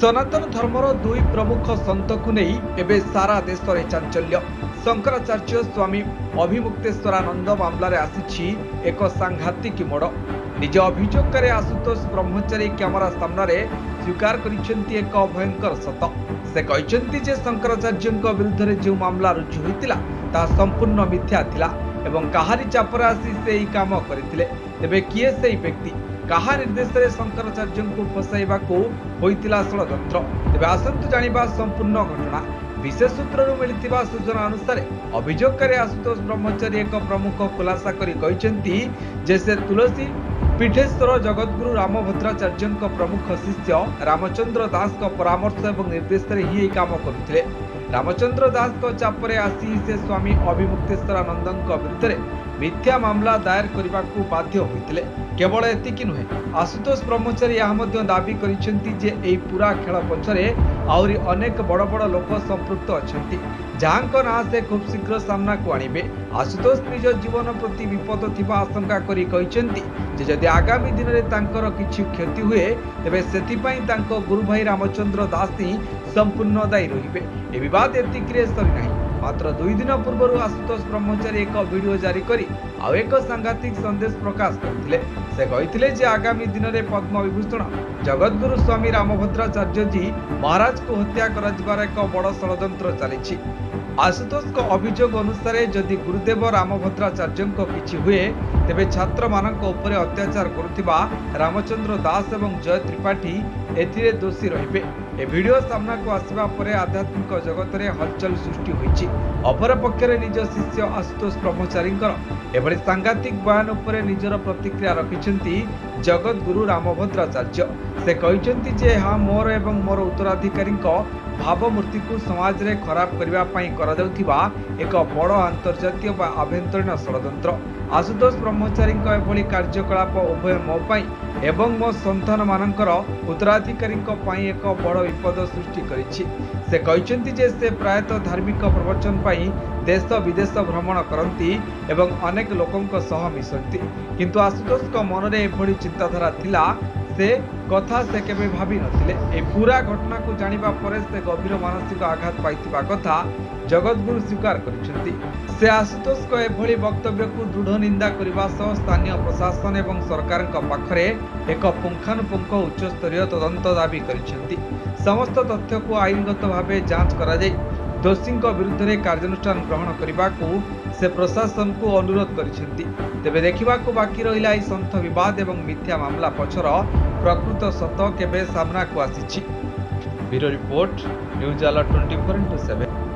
सनातन धर्मर दुई प्रमुख संत को नहीं एवं सारा देश में चांचल्य। शंकराचार्य स्वामी अभिमुक्तेश्वरानंद मामलें आसी एक सांघातिक मोड़। निज अभियोग आशुतोष ब्रह्मचारी क्यामेरा सामने स्वीकार करिसेंती एक भयंकर सत। से कहते जे शंकराचार्य विरुद्ध में जो मामला रुजु होता ता संपूर्ण मिथ्या थिला एवं कहारी चापर आसी से ही काम करथिले। तेबे किए से व्यक्ति कहा निर्देश में शंकराचार्य को फसाइबा षड्यंत्र। तेज आसतु जानिबा संपूर्ण घटना। विशेष सूत्र मिलता सूचना अनुसार अभियोगकारी आशुतोष ब्रह्मचारी एक प्रमुख खुलासा करी जे से तुलसी पीठेश्वर जगद्गुरु रामभद्राचार्य प्रमुख शिष्य रामचंद्र दास परामर्श और निर्देश ही काम करुले। रामचंद्र दास चापरे आसी से स्वामी अभिमुक्तेश्वरानंद विरुद्ध मिथ्या मामला दायर करने को बाध्य होते। केवल एतिकी नुहे, आशुतोष ब्रह्मचारी यह दाबी करी पूरा खेल पछरे आहरी अनेक बड़ बड़ लोक संपृक्त अच्छा जहां ना से खूब शीघ्र सामना को आणिबे। आशुतोष निज जीवन प्रति विपद थिबा आशंका करी कहिसेंती जे जदि आगामी दिन में तांकर किछि क्षति हुए तेबे सेथिपई तांको गुरु भाई रामचंद्र दास ही संपूर्ण दायी रहिबे। ए विवाद एतिकी सरी नाही। मात्र 2 दिन पूर्व आशुतोष ब्रह्मचारी एक वीडियो जारी करी आउ एक सांघातिक संदेश प्रकाश करथिले। से कहिथिले जे आगामी दिन में पद्म विभूषण जगद्गुरु स्वामी रामभद्राचार्य जी महाराज को हत्या कर एक बड़ षड्यंत्र चली। आशुतोष को अभियोग अनुसार जदि गुरुदेव रामभद्राचार्य किछि हुए तेबे छात्र मानक उपरे अत्याचार करुथिबा रामचंद्र दास एवं जय त्रिपाठी एथिरे दोषी रहिबे। ए वीडियो सामना को आसवा परे आध्यात्मिक जगत में हलचल सृष्टि होइछि। अपर पक्षरे निज शिष्य आशुतोष ब्रह्मचारी एभली सांघातिक बयान उपरे निजर प्रतिक्रिया रखिछन्ति जगद्गुरु रामभद्राचार्य। से कहिछन्ति जे हाँ मोर एवं मोर उत्तराधिकारी भावमूर्ति को समाज रे खराब करबा पई करा जाउथिबा एक बड़ अंतर्जातीय बा आभ्यंतरीण षड्यंत्र। आशुतोष ब्रह्मचारी एभली कार्यकलाप उभय मो पई एवं मो संतान मानकर उत्तराधिकारी एक बड़ विपद सृष्टि करिछि। से कहिसेंति जे से प्रायतः धार्मिक प्रवचन पई देश विदेश भ्रमण करती एवं अनेक लोकंक सह मिसंती, किंतु आशुतोष मन में एभली चिंताधारा थिला से कथा से केबे भाबी नथिले। ए पूरा घटना को जानिबा परे से गभीर मानसिक आघात पाइथिबा कथा जगद्गुरु स्वीकार करिसेंती। से आशुतोष को एभली वक्तव्य को दृढ़ निंदा करबा सह स्थानीय प्रशासन एवं सरकार पाखरे एक पुंखानुपुंख उच्च स्तरीय तदंत दाबी करिसेंती। समस्त तथ्य को आईनगत भावे जांच करा जाय दोषी विरुद्ध में कार्यानुष्ठान ग्रहण करने को से प्रशासन को अनुरोध करिसेंती। तेबे देखा बाकी रहा संथ विवाद एवं मिथ्या मामला पछर प्रकृत सत केबे सामना को आसी। ब्यूरो रिपोर्ट न्यूज आला 24x7।